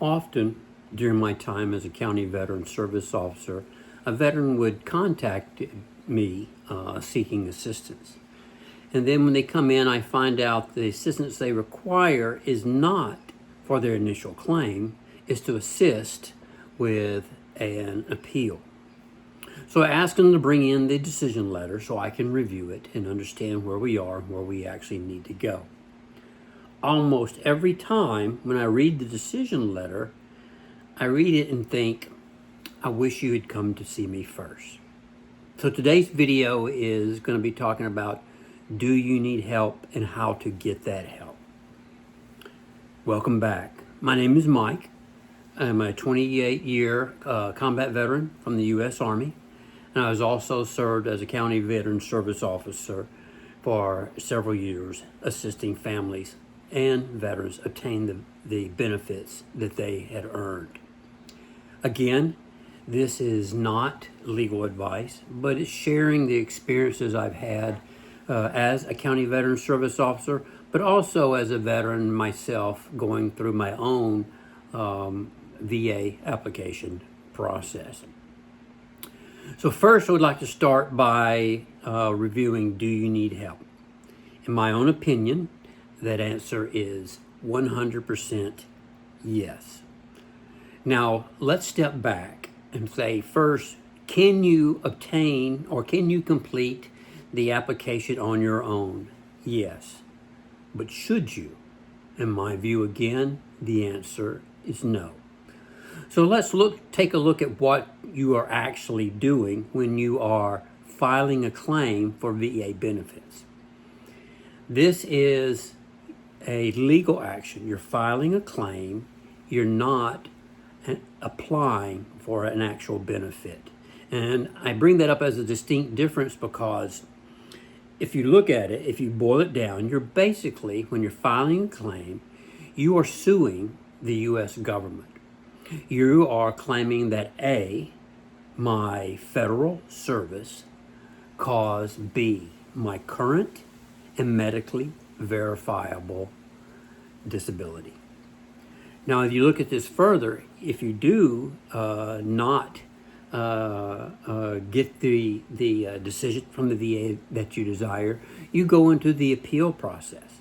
Often during my time as a county veteran service officer, a veteran would contact me seeking assistance. And then when they come in, I find out the assistance they require is not for their initial claim, is to assist with an appeal. So I ask them to bring in the decision letter so I can review it and understand where we are and where we actually need to go. Almost every time when I read the decision letter, I read it and think, I wish you had come to see me first. So today's video is going to be talking about, do you need help and how to get that help? Welcome back. My name is Mike. I'm a 28-year combat veteran from the U.S. Army, and I was also served as a county veteran service officer for several years, assisting families and veterans obtain the benefits that they had earned. Again, this is not legal advice, but it's sharing the experiences I've had as a county veteran service officer, but also as a veteran myself going through my own VA application process. So first, I would like to start by reviewing, do you need help? In my own opinion, that answer is 100% yes. Now, let's step back and say first, can you obtain or can you complete the application on your own? Yes. But should you? In my view, again, the answer is no. So let's take a look at what you are actually doing when you are filing a claim for VA benefits. This is a legal action. You're filing a claim. You're not applying for an actual benefit. And I bring that up as a distinct difference because if you look at it, if you boil it down, you're basically, when you're filing a claim, you are suing the U.S. government. You are claiming that A, my federal service, caused B, my current and medically verifiable disability. Now, if you look at this further, if you do not get the decision from the VA that you desire, you go into the appeal process.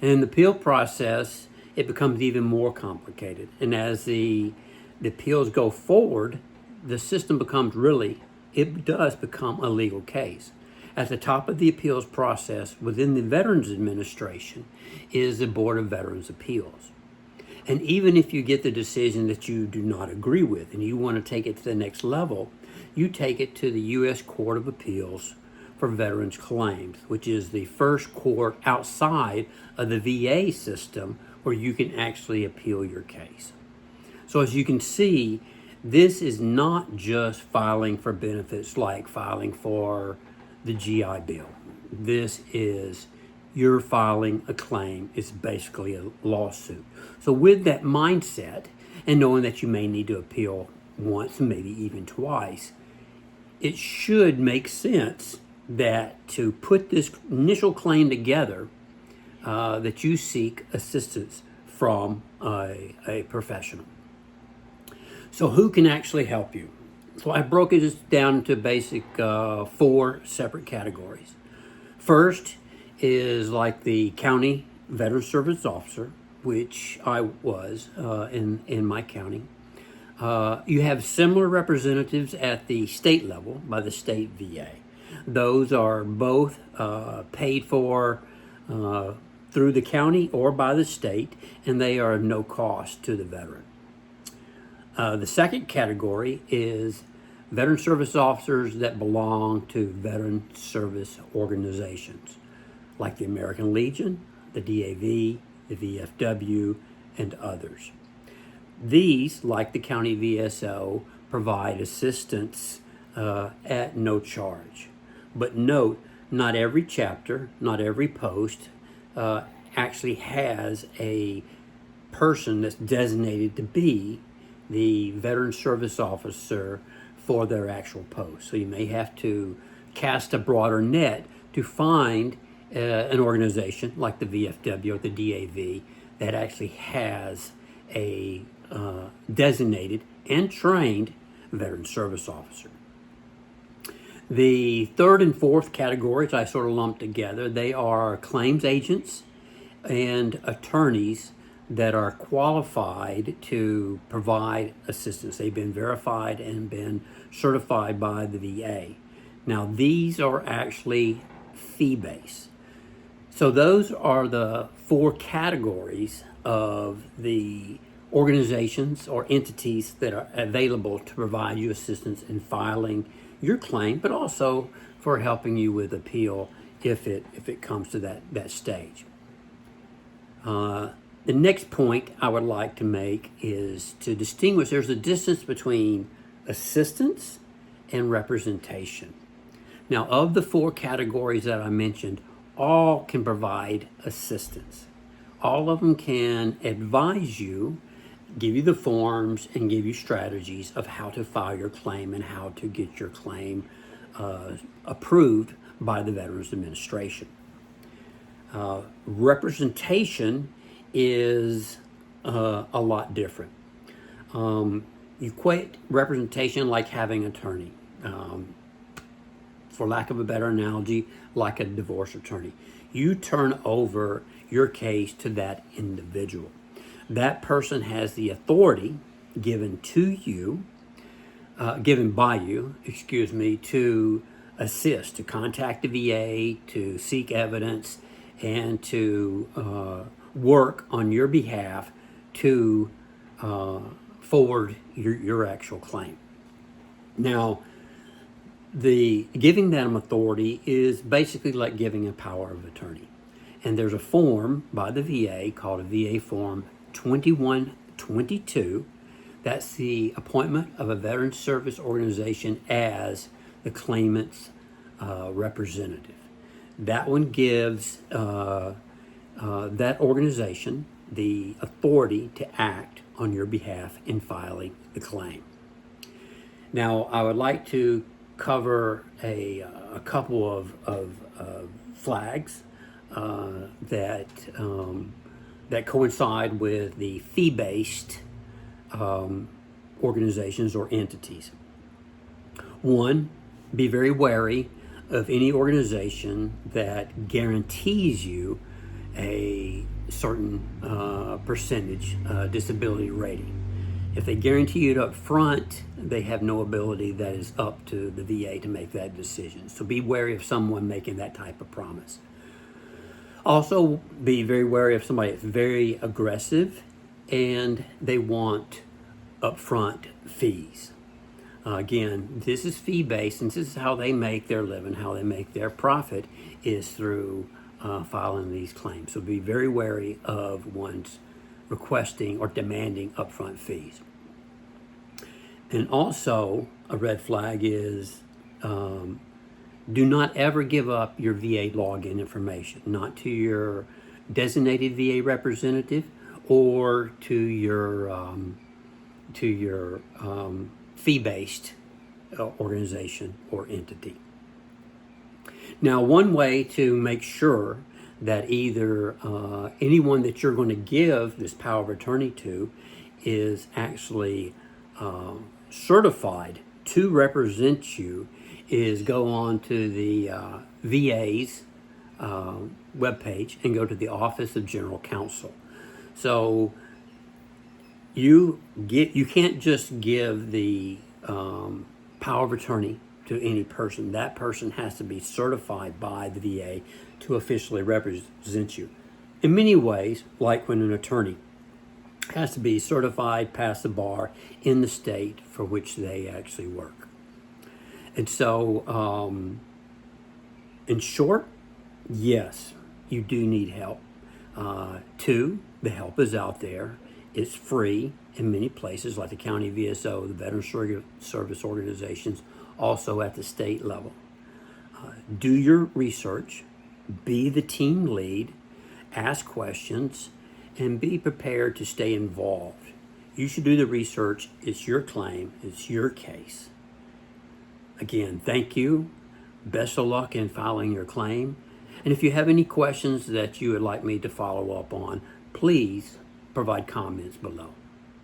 And in the appeal process, it becomes even more complicated. And as the appeals go forward, the system becomes it does become a legal case. At the top of the appeals process within the Veterans Administration is the Board of Veterans Appeals. And even if you get the decision that you do not agree with and you want to take it to the next level, you take it to the U.S. Court of Appeals for Veterans Claims, which is the first court outside of the VA system where you can actually appeal your case. So as you can see, this is not just filing for benefits like filing for the GI Bill. This is you're filing a claim. It's basically a lawsuit. So with that mindset and knowing that you may need to appeal once, maybe even twice, it should make sense that to put this initial claim together, that you seek assistance from a professional. So who can actually help you? So I broke it down into basic 4 separate categories. First is like the county veteran service officer, which I was in my county. You have similar representatives at the state level by the state VA. Those are both paid for through the county or by the state, and they are of no cost to the veteran. The second category is veteran service officers that belong to veteran service organizations like the American Legion, the DAV, the VFW, and others. These, like the county VSO, provide assistance at no charge. But note, not every chapter, not every post actually has a person that's designated to be the veteran service officer for their actual post. So you may have to cast a broader net to find an organization like the VFW or the DAV that actually has a designated and trained veteran service officer. The third and fourth categories I sort of lumped together. They are claims agents and attorneys that are qualified to provide assistance. They've been verified and been certified by the VA. Now, these are actually fee-based. So those are the four categories of the organizations or entities that are available to provide you assistance in filing your claim, but also for helping you with appeal if it comes to that stage. The next point I would like to make is to distinguish there's a distance between assistance and representation. Now, of the four categories that I mentioned, all can provide assistance. All of them can advise you, give you the forms, and give you strategies of how to file your claim and how to get your claim approved by the Veterans Administration. Representation is a lot different. You equate representation like having an attorney. For lack of a better analogy, like a divorce attorney. You turn over your case to that individual. That person has the authority given by you, to assist, to contact the VA, to seek evidence, and to work on your behalf to forward your actual claim. Now, the giving them authority is basically like giving a power of attorney. And there's a form by the VA called a VA Form 2122. That's the appointment of a veteran service organization as the claimant's representative. That one gives that organization the authority to act on your behalf in filing the claim. Now, I would like to cover a couple of flags that coincide with the fee-based organizations or entities. One, be very wary of any organization that guarantees you a certain percentage disability rating. If they guarantee it up front, they have no ability that is up to the VA to make that decision. So be wary of someone making that type of promise. Also, be very wary of somebody that's very aggressive and they want upfront fees. Again, this is fee-based, and this is how they make their living, how they make their profit is through filing these claims. So be very wary of ones requesting or demanding upfront fees. And also, a red flag is do not ever give up your VA login information, not to your designated VA representative or to your fee-based organization or entity. Now, one way to make sure that either anyone that you're going to give this power of attorney to is actually certified to represent you is go on to the VA's webpage and go to the Office of General Counsel. So you can't just give the power of attorney to any person. That person has to be certified by the VA to officially represent you. In many ways, like when an attorney has to be certified, pass the bar in the state for which they actually work. And so, in short, yes, you do need help. Two, the help is out there. It's free in many places like the county VSO, the Veteran Service Organizations, also at the state level. Do your research, be the team lead, ask questions, and be prepared to stay involved. You should do the research. It's your claim. It's your case. Again, thank you. Best of luck in filing your claim. And if you have any questions that you would like me to follow up on, please provide comments below.